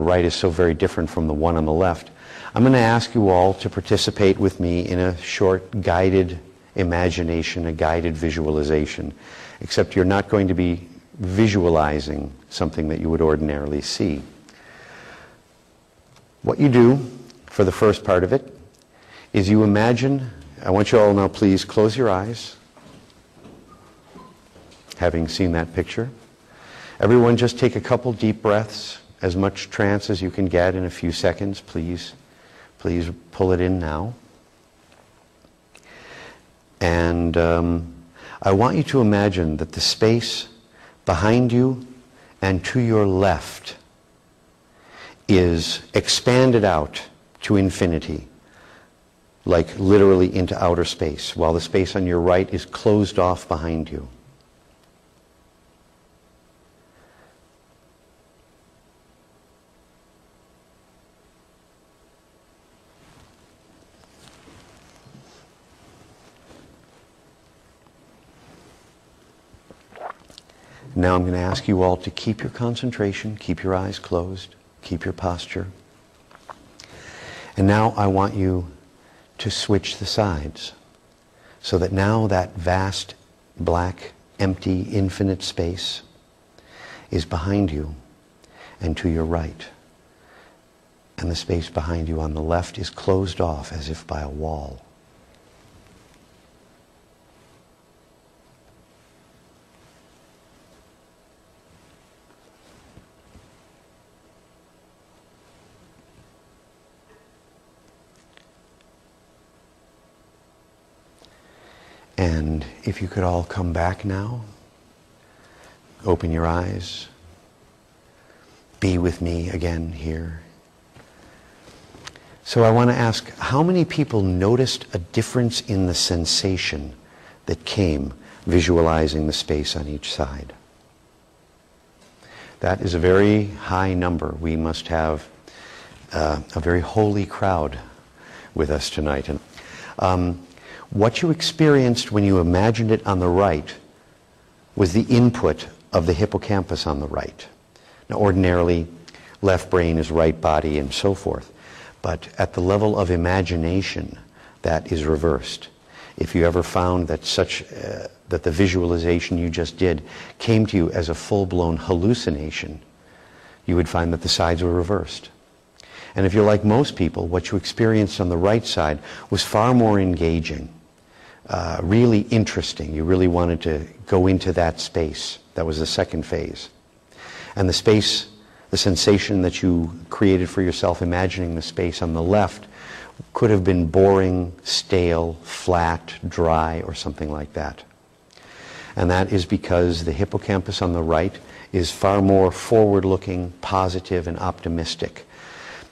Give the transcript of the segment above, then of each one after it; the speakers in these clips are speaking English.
right is so very different from the one on the left, I'm going to ask you all to participate with me in a short guided imagination, a guided visualization, except you're not going to be visualizing something that you would ordinarily see. What you do for the first part of it is you imagine, I want you all now please close your eyes, having seen that picture. Everyone just take a couple deep breaths, as much trance as you can get in a few seconds, please. Please pull it in now. And I want you to imagine that the space behind you and to your left is expanded out to infinity, like literally into outer space, while the space on your right is closed off behind you. Now I'm going to ask you all to keep your concentration, keep your eyes closed, keep your posture. And now I want you to switch the sides so that now that vast, black, empty, infinite space is behind you and to your right. And the space behind you on the left is closed off as if by a wall. And if you could all come back now, open your eyes, be with me again here. So I want to ask, how many people noticed a difference in the sensation that came visualizing the space on each side? That is a very high number. We must have a very holy crowd with us tonight. And what you experienced when you imagined it on the right was the input of the hippocampus on the right. Now ordinarily, left brain is right body and so forth. But at the level of imagination, that is reversed. If you ever found that that the visualization you just did came to you as a full-blown hallucination, you would find that the sides were reversed. And if you're like most people, what you experienced on the right side was far more engaging. Really interesting. You really wanted to go into that space. That was the second phase. And the space, the sensation that you created for yourself, imagining the space on the left, could have been boring, stale, flat, dry, or something like that. And that is because the hippocampus on the right is far more forward-looking, positive, and optimistic.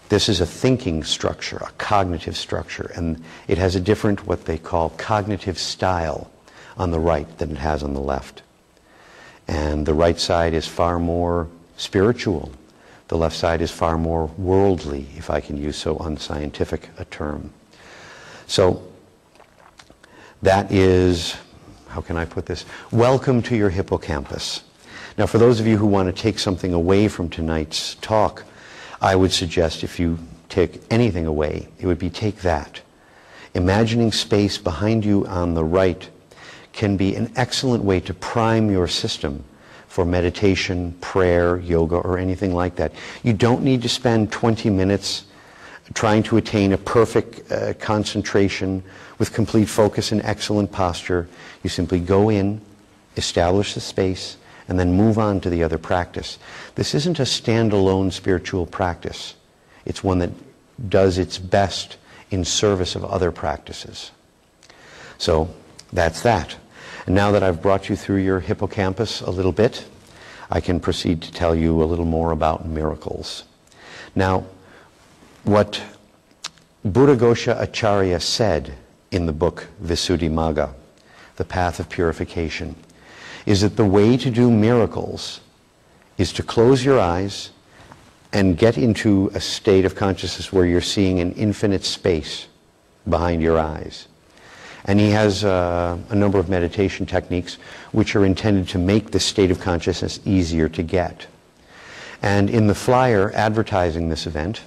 This is a thinking structure, a cognitive structure, and it has a different, what they call, cognitive style on the right than it has on the left. And the right side is far more spiritual. The left side is far more worldly, if I can use so unscientific a term. So that is, how can I put this? Welcome to your hippocampus. Now for those of you who want to take something away from tonight's talk, I would suggest if you take anything away, it would be take that. Imagining space behind you on the right can be an excellent way to prime your system for meditation, prayer, yoga, or anything like that. You don't need to spend 20 minutes trying to attain a perfect concentration with complete focus and excellent posture. You simply go in, establish the space, and then move on to the other practice. This isn't a standalone spiritual practice. It's one that does its best in service of other practices. So that's that. And now that I've brought you through your hippocampus a little bit, I can proceed to tell you a little more about miracles. Now, what Buddhaghosa Acharya said in the book Visuddhimagga, The Path of Purification, is that the way to do miracles is to close your eyes and get into a state of consciousness where you're seeing an infinite space behind your eyes. And he has a number of meditation techniques which are intended to make this state of consciousness easier to get. And in the flyer advertising this event,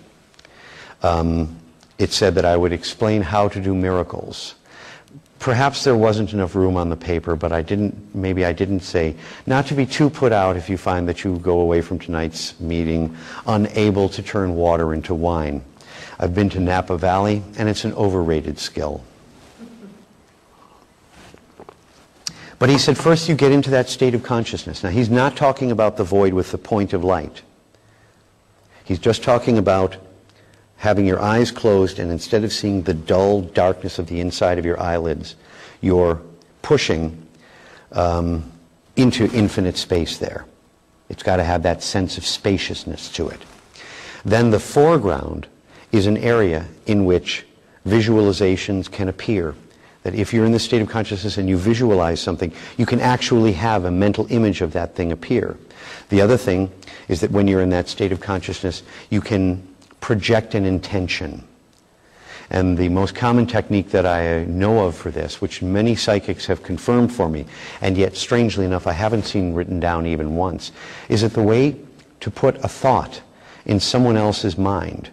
it said that I would explain how to do miracles. Perhaps there wasn't enough room on the paper, but maybe I didn't say, not to be too put out if you find that you go away from tonight's meeting unable to turn water into wine. I've been to Napa Valley, and it's an overrated skill. But he said, first you get into that state of consciousness. Now, he's not talking about the void with the point of light. He's just talking about having your eyes closed, and instead of seeing the dull darkness of the inside of your eyelids, you're pushing into infinite space there. It's got to have that sense of spaciousness to it. Then the foreground is an area in which visualizations can appear. That if you're in the state of consciousness and you visualize something, you can actually have a mental image of that thing appear. The other thing is that when you're in that state of consciousness, you can project an intention. And the most common technique that I know of for this, which many psychics have confirmed for me, and yet strangely enough I haven't seen written down even once, is that the way to put a thought in someone else's mind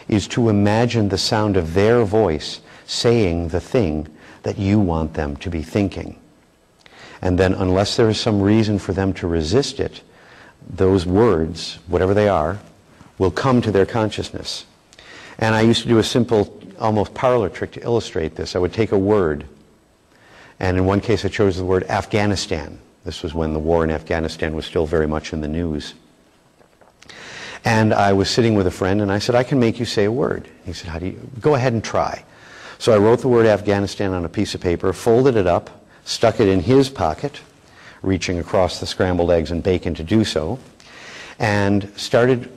is to imagine the sound of their voice saying the thing that you want them to be thinking. And then unless there is some reason for them to resist it, those words, whatever they are, will come to their consciousness. And I used to do a simple, almost parlor trick to illustrate this. I would take a word, and in one case I chose the word Afghanistan. This was when the war in Afghanistan was still very much in the news. And I was sitting with a friend, and I said, I can make you say a word. He said, how do you? Go ahead and try. So I wrote the word Afghanistan on a piece of paper, folded it up, stuck it in his pocket, reaching across the scrambled eggs and bacon to do so, and started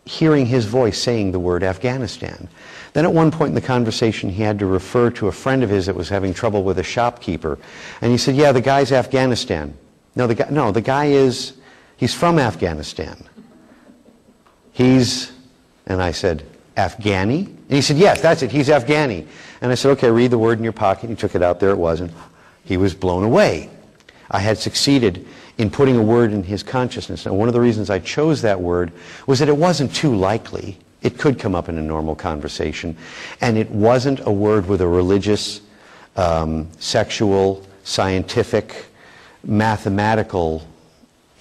hearing his voice saying the word Afghanistan. Then at one point in the conversation he had to refer to a friend of his that was having trouble with a shopkeeper, and he said, yeah, the guy's Afghanistan. The guy is, he's from Afghanistan. And I said, Afghani? And he said, yes, that's it, he's Afghani. And I said, okay, read the word in your pocket. He took it out, there it was, and he was blown away. I had succeeded in putting a word in his consciousness. Now, one of the reasons I chose that word was that it wasn't too likely. It could come up in a normal conversation. And it wasn't a word with a religious, sexual, scientific, mathematical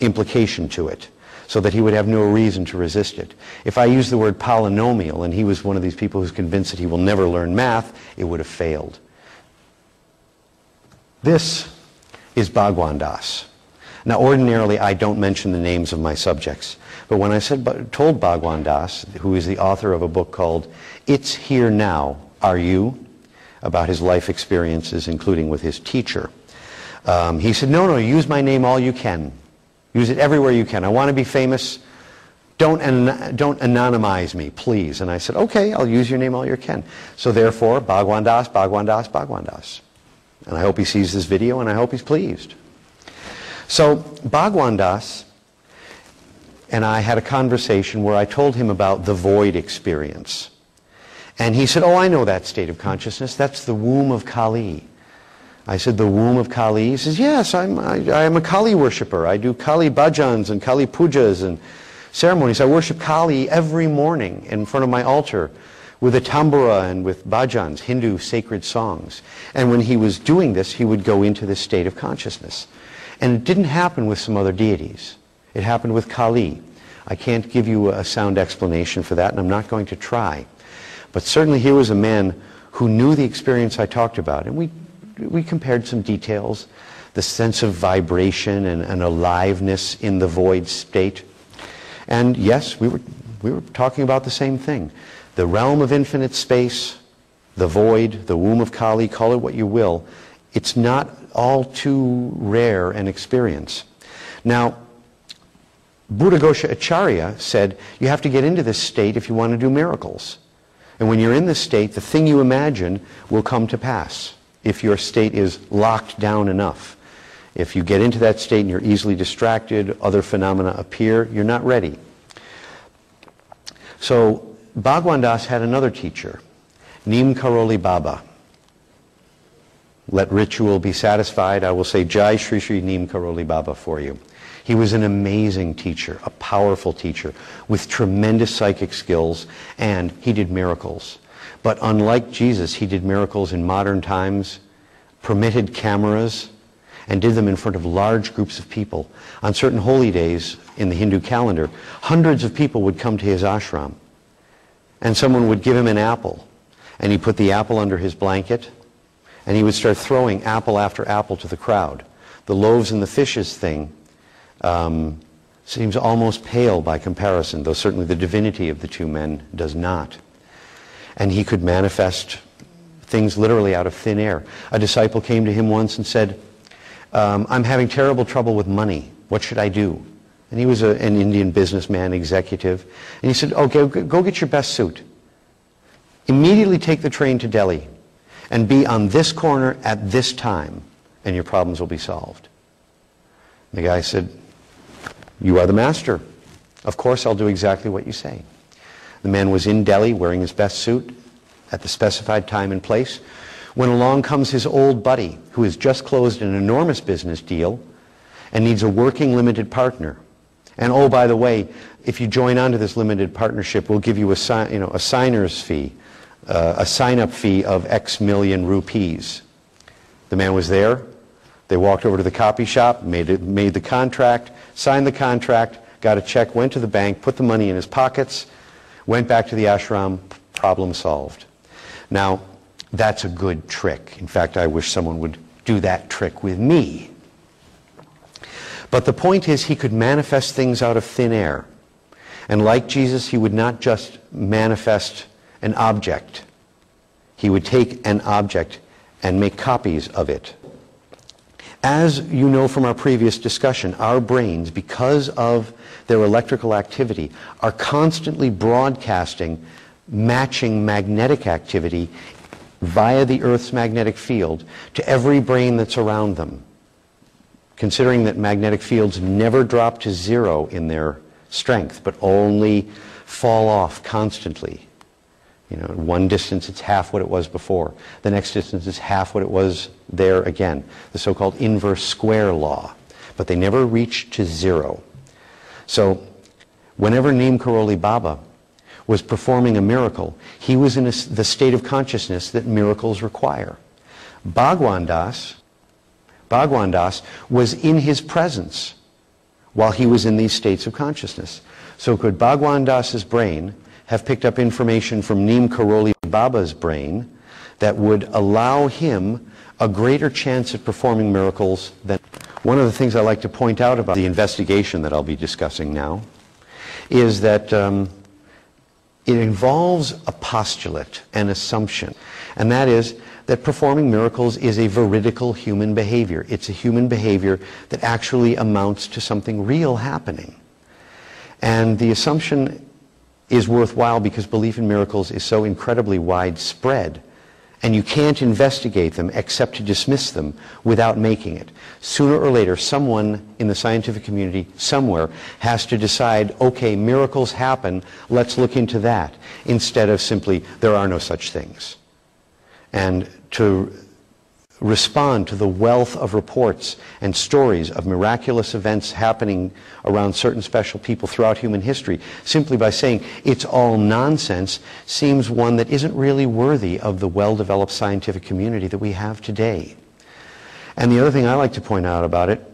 implication to it, so that he would have no reason to resist it. If I used the word polynomial, and he was one of these people who's convinced that he will never learn math, it would have failed. This is Bhagwan Das. Now, ordinarily, I don't mention the names of my subjects, but when I told Bhagwan Das, who is the author of a book called It's Here Now, Are You?, about his life experiences, including with his teacher, he said, no, use my name all you can. Use it everywhere you can. I want to be famous. Don't anonymize me, please. And I said, okay, I'll use your name all you can. So therefore, Bhagwan Das, Bhagwan Das, Bhagwan Das. And I hope he sees this video, and I hope he's pleased. So Bhagwan Das and I had a conversation where I told him about the void experience. And he said, oh, I know that state of consciousness. That's the womb of Kali. I said, the womb of Kali? He says, yes, I am a Kali worshiper. I do Kali bhajans and Kali pujas and ceremonies. I worship Kali every morning in front of my altar with a tambura and with bhajans, Hindu sacred songs. And when he was doing this, he would go into this state of consciousness. And it didn't happen with some other deities. It happened with Kali. I can't give you a sound explanation for that, and I'm not going to try. But certainly here was a man who knew the experience I talked about, and we compared some details, the sense of vibration and aliveness in the void state. And yes, we were talking about the same thing. The realm of infinite space, the void, the womb of Kali, call it what you will, it's not all too rare an experience. Now, Buddhaghosa Acharya said, you have to get into this state if you want to do miracles. And when you're in this state, the thing you imagine will come to pass if your state is locked down enough. If you get into that state and you're easily distracted, other phenomena appear, you're not ready. So Bhagwan Das had another teacher, Neem Karoli Baba. let ritual be satisfied, I will say Jai Shri Shri Neem Karoli Baba for you. He was an amazing teacher, a powerful teacher with tremendous psychic skills, and he did miracles. But unlike Jesus, he did miracles in modern times, permitted cameras, and did them in front of large groups of people. On certain holy days in the Hindu calendar, hundreds of people would come to his ashram, and someone would give him an apple, and he put the apple under his blanket, and he would start throwing apple after apple to the crowd. The loaves and the fishes thing seems almost pale by comparison, though certainly the divinity of the two men does not. And he could manifest things literally out of thin air. A disciple came to him once and said, I'm having terrible trouble with money. What should I do? And he was an Indian businessman, executive. And he said, okay, go get your best suit. Immediately take the train to Delhi and be on this corner at this time, and your problems will be solved. The guy said, you are the master. Of course, I'll do exactly what you say. The man was in Delhi wearing his best suit at the specified time and place when along comes his old buddy who has just closed an enormous business deal and needs a working limited partner. And oh, by the way, if you join onto this limited partnership, we'll give you a signer's fee, a sign-up fee of X million rupees. The man was there. They walked over to the copy shop, made the contract, signed the contract, got a check, went to the bank, put the money in his pockets, went back to the ashram, problem solved. Now, that's a good trick. In fact, I wish someone would do that trick with me. But the point is, he could manifest things out of thin air. And like Jesus, he would not just manifest an object. He would take an object and make copies of it. As you know from our previous discussion, our brains, because of their electrical activity, are constantly broadcasting matching magnetic activity via the Earth's magnetic field to every brain that's around them. Considering that magnetic fields never drop to zero in their strength, but only fall off constantly. You know, at one distance it's half what it was before. The next distance is half what it was there again. The so-called inverse square law. But they never reach to zero. So whenever Neem Karoli Baba was performing a miracle, he was in the state of consciousness that miracles require. Bhagwan Das was in his presence while he was in these states of consciousness. So could Bhagwan Das's brain have picked up information from Neem Karoli Baba's brain that would allow him a greater chance at performing miracles than... One of the things I like to point out about the investigation that I'll be discussing now is that it involves a postulate, an assumption, and that is that performing miracles is a veridical human behavior. It's a human behavior that actually amounts to something real happening. And the assumption is worthwhile because belief in miracles is so incredibly widespread, and you can't investigate them except to dismiss them without making it. Sooner or later, someone in the scientific community somewhere has to decide, okay, miracles happen, let's look into that, instead of simply, there are no such things. And to respond to the wealth of reports and stories of miraculous events happening around certain special people throughout human history, simply by saying it's all nonsense, seems one that isn't really worthy of the well-developed scientific community that we have today. And the other thing I like to point out about it